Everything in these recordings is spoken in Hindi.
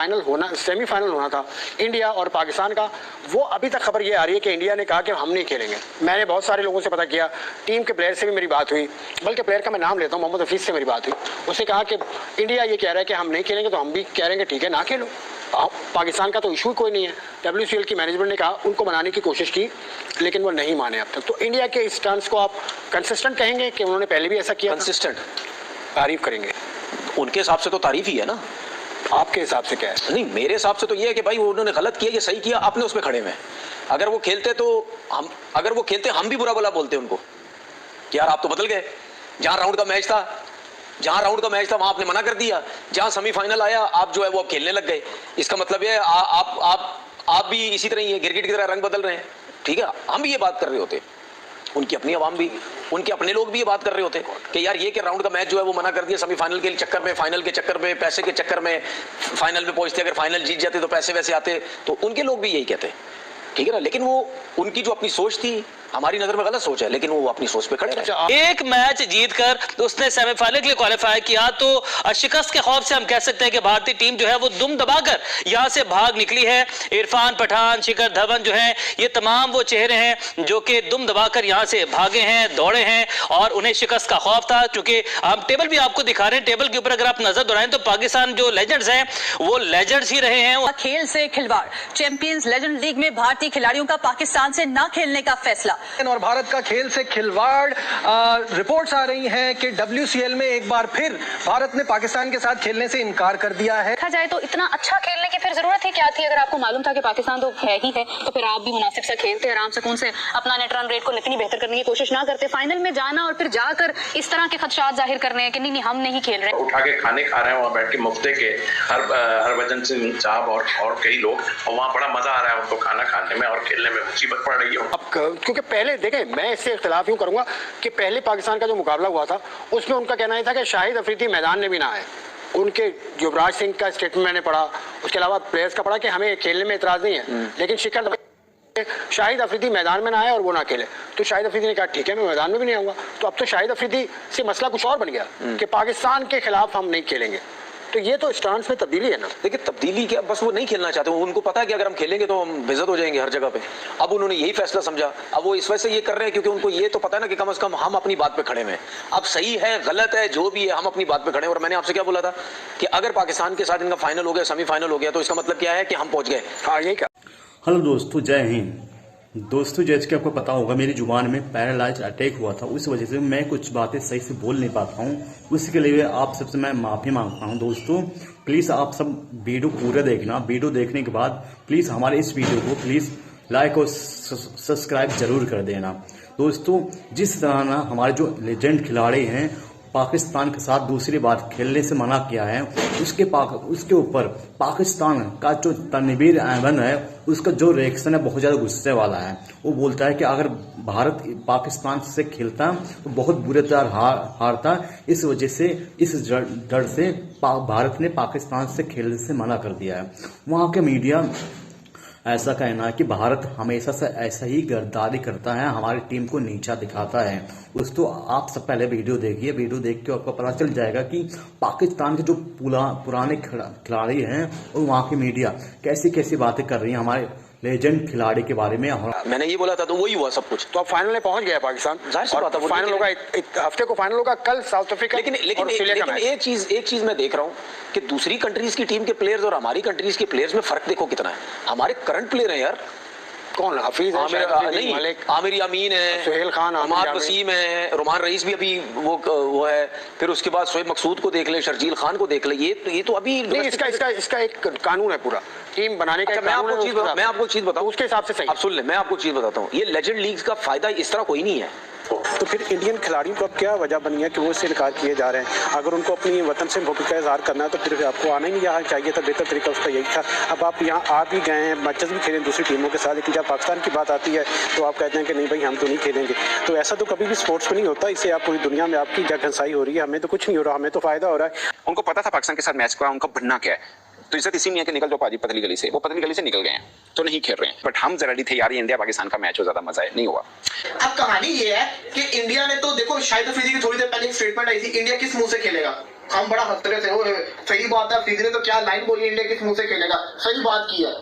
फाइनल होना, सेमीफाइनल होना था इंडिया और पाकिस्तान का, वो अभी तक खबर ये आ रही है कि इंडिया ने कहा कि हम नहीं खेलेंगे। मैंने बहुत सारे लोगों से पता किया, टीम के प्लेयर से भी मेरी बात हुई, बल्कि प्लेयर का मैं नाम लेता हूँ, मोहम्मद हफीज़ से मेरी बात हुई। उसने कहा कि इंडिया ये कह रहा है कि हम नहीं खेलेंगे, तो हम भी कह रहे हैं ठीक है ना खेलो। पाकिस्तान का तो इशू कोई नहीं है। WCL की मैनेजमेंट ने कहा, उनको मनाने की कोशिश की, लेकिन वो नहीं माने अब तक। तो इंडिया के इस स्टैंड को आप कंसिस्टेंट कहेंगे कि उन्होंने पहले भी ऐसा किया? कंसिस्टेंट तारीफ करेंगे? उनके हिसाब से तो तारीफ ही है ना। आपके हिसाब से क्या है? नहीं, मेरे हिसाब से तो ये है कि भाई उन्होंने गलत किया, ये सही किया, अपने उस पे खड़े में। अगर वो खेलते तो हम भी बुरा भला बोलते उनको कि यार आप तो बदल गए। जहां राउंड का मैच था वहां आपने मना कर दिया, जहां सेमीफाइनल आया आप जो है वो अब खेलने लग गए। इसका मतलब ये आप भी इसी तरह ही गिरगिट की तरह रंग बदल रहे हैं। ठीक है, हम भी ये बात कर रहे होते, उनकी अपनी आवाम भी, उनके अपने लोग भी ये बात कर रहे होते कि यार ये कि राउंड का मैच जो है वो मना कर दिया सेमीफाइनल के चक्कर में, फाइनल के चक्कर में, पैसे के चक्कर में। फाइनल में पहुंचते, अगर फाइनल जीत जाते तो पैसे वैसे आते, तो उनके लोग भी यही कहते। ठीक है ना, लेकिन वो उनकी जो अपनी सोच थी, हमारी नजर में गलत सोच है, लेकिन वो अपनी सोच पे खड़े रहे। एक मैच जीतकर तो उसने सेमीफाइनल के लिए क्वालिफाई किया, तो शिकस्त के खौफ से हम कह सकते हैं कि भारतीय टीम जो है वो दुम दबाकर यहां से भाग निकली है। इरफान पठान, शिखर धवन जो है, ये तमाम वो चेहरे हैं जो कि दुम दबाकर यहां से भागे हैं, दौड़े हैं, और उन्हें शिकस्त का खौफ था। क्योंकि हम टेबल भी आपको दिखा रहे हैं, टेबल के ऊपर अगर आप नजर दौड़ाएं तो पाकिस्तान जो लेजेंड्स हैं वो लेजेंड्स ही रहे हैं। खेल से खिलवाड़, चैंपियंस लेजेंड लीग में भारतीय खिलाड़ियों का पाकिस्तान से न खेलने का फैसला। और भारत का खेल से खिलवाड़, रिपोर्ट्स आ रही हैं कि WCL में एक बार फिर भारत ने पाकिस्तान के साथ खेलने से इनकार कर दिया है। देखा जाए तो इतना अच्छा खेलने की फिर जरूरत ही क्या थी? अगर आपको मालूम था कि पाकिस्तान तो है ही है, तो फिर आप भी मुनासिब से खेलते, आराम सुकून से अपना नेट रन रेट को इतनी बेहतर करने की कोशिश ना करते। फाइनल में जाना और फिर जाकर इस तरह के खदशात जाहिर करने हैं कि नहीं हम नहीं खेल रहे। उठा के खाने खा रहे हैं वहाँ बैठ के मुफ्ते के, हरभजन सिंह साहब और कई लोग, और वहाँ बड़ा मजा आ रहा है उनको खाना खाने में और खेलने में मुसीबत पड़ रही है। अब क्योंकि पहले देखें, मैं इससे इख्तिलाफ यूं करूंगा कि पहले पाकिस्तान का जो मुकाबला हुआ था उसमें उनका कहना यह था कि शाहिद अफरीदी मैदान में भी ना आए। उनके युवराज सिंह का स्टेटमेंट मैंने पढ़ा, उसके अलावा प्लेयर्स का पढ़ा कि हमें खेलने में इतराज नहीं है, लेकिन शिखर शाहिद अफरीदी मैदान में ना आए और वो ना खेले। तो शाहिद अफरीदी ने कहा ठीक है मैं मैदान में भी नहीं आऊंगा। तो अब तो शाहिद अफरीदी से मसला कुछ और बन गया कि पाकिस्तान के खिलाफ हम नहीं खेलेंगे। तो ये तो स्टांस में तब्दीली है ना। देखिए तब्दीली क्या, बस वो नहीं खेलना चाहते, उनको पता है कि अगर हम खेलेंगे तो हम बेइज्जत हो जाएंगे हर जगह पे। अब उन्होंने यही फैसला समझा, अब वो इस वजह से ये कर रहे हैं क्योंकि उनको ये तो पता है ना कि कम से कम हम अपनी बात पे खड़े हैं। अब सही है गलत है जो भी है, हम अपनी बात पे खड़े हैं। और मैंने आपसे क्या बोला था कि अगर पाकिस्तान के साथ इनका फाइनल हो गया, सेमीफाइनल हो गया, तो इसका मतलब क्या है कि हम पहुंच गए। हाँ ये क्या। हेलो दोस्तों, जय हिंद। दोस्तों जैसे कि आपको पता होगा मेरी जुबान में पैरालाइज अटैक हुआ था, उस वजह से मैं कुछ बातें सही से बोल नहीं पाता हूँ। उसके लिए आप सबसे मैं माफ़ी मांगता हूँ। दोस्तों प्लीज़ आप सब वीडियो पूरा देखना। वीडियो देखने के बाद प्लीज़ हमारे इस वीडियो को प्लीज़ लाइक और सब्सक्राइब जरूर कर देना। दोस्तों जिस तरह ना हमारे जो लेजेंड खिलाड़ी हैं पाकिस्तान के साथ दूसरी बार खेलने से मना किया है, उसके ऊपर पाकिस्तान का जो तनवीर अहमद है उसका जो रिएक्शन है बहुत ज़्यादा गुस्से वाला है। वो बोलता है कि अगर भारत पाकिस्तान से खेलता तो बहुत बुरे तरह हारता। इस वजह से इस डर से भारत ने पाकिस्तान से खेलने से मना कर दिया है। वहाँ के मीडिया ऐसा कहना है कि भारत हमेशा से ऐसा ही गद्दारी करता है, हमारी टीम को नीचा दिखाता है। दोस्तों आप सब पहले वीडियो देखिए, वीडियो देख के आपको पता चल जाएगा कि पाकिस्तान के जो पुराने खिलाड़ी हैं और वहाँ की मीडिया कैसी कैसी बातें कर रही है हमारे लेजेंड खिलाड़ी के बारे में। मैंने ये बोला था तो वही हुआ सब कुछ। तो अब फाइनल में पहुंच गया पाकिस्तान, और फाइनल होगा हफ्ते को, फाइनल होगा कल साउथ अफ्रीका। लेकिन एक चीज मैं देख रहा हूँ कि दूसरी कंट्रीज की टीम के प्लेयर्स और हमारी कंट्रीज के प्लेयर्स में फर्क देखो कितना है। हमारे करंट प्लेयर हैं यार, कौन? हफीज आमिर यामीन है, सुहेल खान, अमार वसीम है, रुमान रईस भी अभी वो है, फिर उसके बाद शोएब मकसूद को देख ले, शर्जील खान को देख ले। ये तो अभी नहीं, इसका एक कानून है पूरा टीम बनाने का। मैं आपको चीज बताऊं उसके हिसाब से सही। आप सुन ले, मैं आपको चीज बताता हूँ, ये लेजेंड लीग्स का फायदा इस तरह कोई नहीं है। तो फिर इंडियन खिलाड़ियों को अब क्या वजह बनी है कि वो इससे इनकार किए जा रहे हैं? अगर उनको अपनी वतन से मुल्क का इजहार करना है तो फिर आपको आना ही नहीं यहाँ चाहिए था। बेहतर तरीका उसका यही था। अब आप यहाँ आ भी गए हैं, मैचेस भी खेलें दूसरी टीमों के साथ, लेकिन जब पाकिस्तान की बात आती है तो आप कहते हैं कि नहीं भाई हम तो नहीं खेलेंगे। तो ऐसा तो कभी भी स्पोर्ट्स में नहीं होता। इससे आप पूरी दुनिया में आपकी जगहंसाई हो रही है, हमें तो कुछ नहीं हो रहा, हमें तो फायदा हो रहा है। उनको पता था पाकिस्तान के साथ मैच का उनका बनना क्या है, तो इज्जत इसी में है कि निकल जाओ पाजी पतली गली से। वो पतली गली से निकल गए हैं तो नहीं खेल रहे हैं। बट हम जरा थे यार, ये इंडिया पाकिस्तान का मैच हो, ज्यादा मजा है, नहीं हुआ। अब कहानी ये है कि इंडिया ने तो देखो, शाहिद अफरीदी की थोड़ी देर पहले एक स्टेटमेंट आई थी, इंडिया किस मुंह से खेलेगा? हम बड़ा हंस रहे थे। वो सही बात है, फिजी ने तो क्या लाइन बोली, इंडिया किस मुंह से खेलेगा, सही बात की है,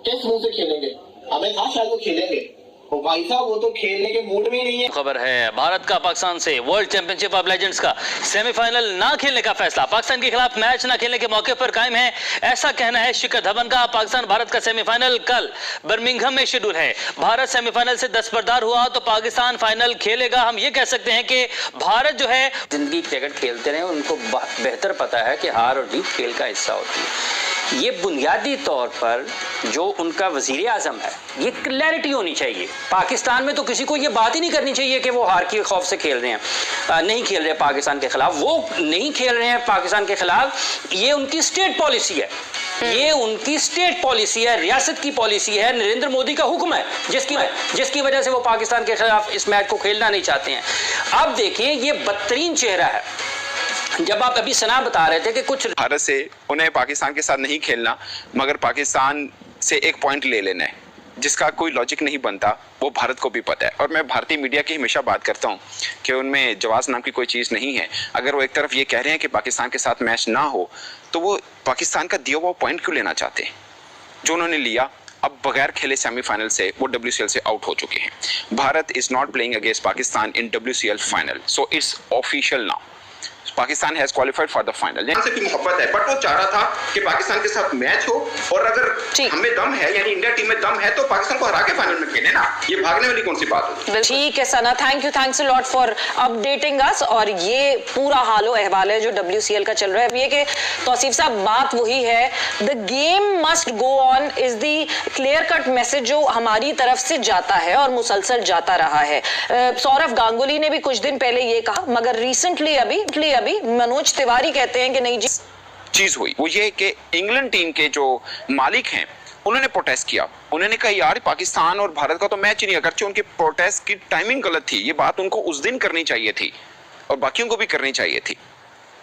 किस मुंह से खेलेंगे, हमें था शायद वो खेलेंगे, वो भाई साहब वो तो खेलने के मूड में ही नहीं है। खबर है भारत का पाकिस्तान से वर्ल्ड चैंपियनशिप ऑफ लेजेंड्स का सेमीफाइनल ना खेलने का फैसला पाकिस्तान के खिलाफ मैच ना खेलने के मौके पर कायम है, ऐसा कहना है शिखर धवन का। पाकिस्तान भारत का सेमीफाइनल कल बर्मिंघम में शेड्यूल है। भारत सेमीफाइनल से दस्तबरदार हुआ तो पाकिस्तान फाइनल खेलेगा। हम ये कह सकते हैं कि भारत जो है जिंदगी क्रिकेट खेलते रहे, उनको बेहतर पता है कि हार और जीत खेल का हिस्सा होती है। ये बुनियादी तौर पर जो उनका वजीर आजम है, ये क्लैरिटी होनी चाहिए। पाकिस्तान में तो किसी को ये बात ही नहीं करनी चाहिए कि वो हार के खौफ से खेल रहे हैं, नहीं खेल रहे पाकिस्तान के खिलाफ, वो नहीं खेल रहे हैं पाकिस्तान के खिलाफ, ये उनकी स्टेट पॉलिसी है, ये उनकी स्टेट पॉलिसी है, रियासत की पॉलिसी है, नरेंद्र मोदी का हुक्म है, जिसकी वजह से वो पाकिस्तान के खिलाफ इस मैच को खेलना नहीं चाहते हैं। अब देखिए ये बदतरीन चेहरा है। जब आप अभी सना बता रहे थे कि कुछ भारत से उन्हें पाकिस्तान के साथ नहीं खेलना मगर पाकिस्तान से एक पॉइंट ले लेना है, जिसका कोई लॉजिक नहीं बनता, वो भारत को भी पता है। और मैं भारतीय मीडिया की हमेशा बात करता हूँ कि उनमें जवाब नाम की कोई चीज़ नहीं है। अगर वो एक तरफ ये कह रहे हैं कि पाकिस्तान के साथ मैच ना हो, तो वो पाकिस्तान का दिया हुआ पॉइंट क्यों लेना चाहते हैं जो उन्होंने लिया। अब बगैर खेले सेमीफाइनल से वो WCL से आउट हो चुके हैं। Bharat is not playing against Pakistan in WCL final, so it's official now. Pakistan has qualified for the final. से भी मोहब्बत है, बट वो चाह रहा था कि पाकिस्तान के साथ मैच हो, और अगर हमें दम है, यानी इंडिया टीम में दम है, तो पाकिस्तान को हरा के फाइनल में खेले ना। ये भागने वाली कौन सी बात होती? ठीक है Sana, thanks a lot for updating us. और ये पूरा हालो अहवाल है जो WCL का चल रहा है। ये कि तौसीफ साहब बात वही है, the game must go on is the clear cut message जो हमारी तरफ से जाता है और मुसलसल जाता रहा है। सौरव गांगुली ने भी कुछ दिन पहले ये कहा, मगर रिसेंटली अभी मनोज तिवारी कहते हैं कि नहीं जी चीज हुई वो ये कि इंग्लैंड टीम के जो मालिक हैं उन्होंने प्रोटेस्ट किया। उन्होंने कहा यार पाकिस्तान और भारत का तो मैच ही नहीं, अगरचे उनके प्रोटेस्ट की टाइमिंग गलत थी, ये बात उनको उस दिन करनी चाहिए थी और बाकियों को भी करनी चाहिए थी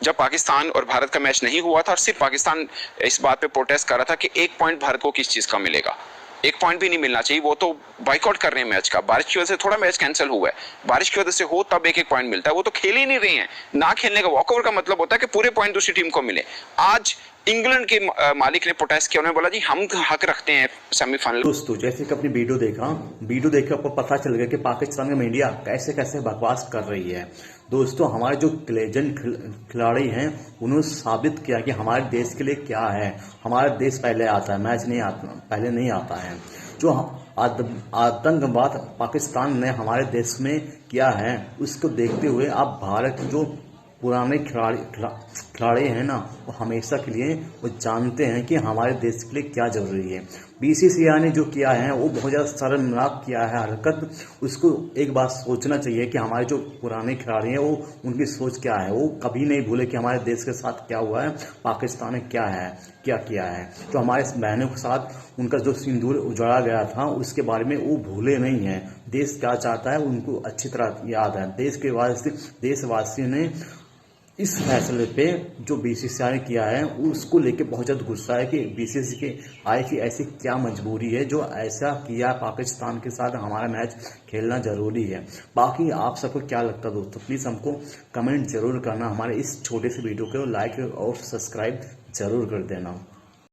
जब पाकिस्तान और भारत का मैच नहीं हुआ था। और सिर्फ पाकिस्तान इस बात पे प्रोटेस्ट कर रहा था कि एक पॉइंट भारत को किस चीज का मिलेगा, एक पॉइंट भी नहीं मिलना चाहिए। वो तो बाइकआउट कर रहे हैं मैच का। बारिश की वजह से थोड़ा मैच कैंसिल हुआ है, बारिश की वजह से हो तब एक पॉइंट मिलता है, वो तो खेल ही नहीं रहे हैं। ना खेलने का वॉकओवर का मतलब होता है कि पूरे पॉइंट दूसरी टीम को मिले। आज इंग्लैंड के मालिक ने प्रोटेस्ट किया, उन्होंने बोला जी हम हक रखते हैं सेमीफाइनल। दोस्तों जैसे कि अपनी वीडियो देख के आपको पता चल गया कि पाकिस्तान में मीडिया कैसे बकवास कर रही है। दोस्तों हमारे जो लेजेंड खिलाड़ी हैं उन्होंने साबित किया कि हमारे देश के लिए क्या है। हमारा देश पहले आता है, मैच नहीं आता, पहले नहीं आता है। जो आतंकवाद पाकिस्तान ने हमारे देश में किया है उसको देखते हुए आप भारत जो पुराने खिलाड़ी हैं ना, वो हमेशा के लिए वो जानते हैं कि हमारे देश के लिए क्या जरूरी है। BCCI ने जो किया है वो बहुत ज़्यादा शर्मनाक किया है हरकत। उसको एक बात सोचना चाहिए कि हमारे जो पुराने खिलाड़ी हैं वो उनकी सोच क्या है। वो कभी नहीं भूले कि हमारे देश के साथ क्या हुआ है, पाकिस्तान ने क्या किया है। जो हमारे बहनों के साथ उनका जो सिंदूर उजाड़ा गया था उसके बारे में वो भूले नहीं हैं। देश क्या चाहता है उनको अच्छी तरह याद है। देशवासियों ने इस फैसले पे जो BCCI ने किया है उसको लेके बहुत ज़्यादा गुस्सा है कि BCCI की ऐसी क्या मजबूरी है जो ऐसा किया पाकिस्तान के साथ हमारा मैच खेलना ज़रूरी है। बाकी आप सबको क्या लगता है दोस्तों, प्लीज़ हमको कमेंट जरूर करना। हमारे इस छोटे से वीडियो को लाइक और सब्सक्राइब जरूर कर देना।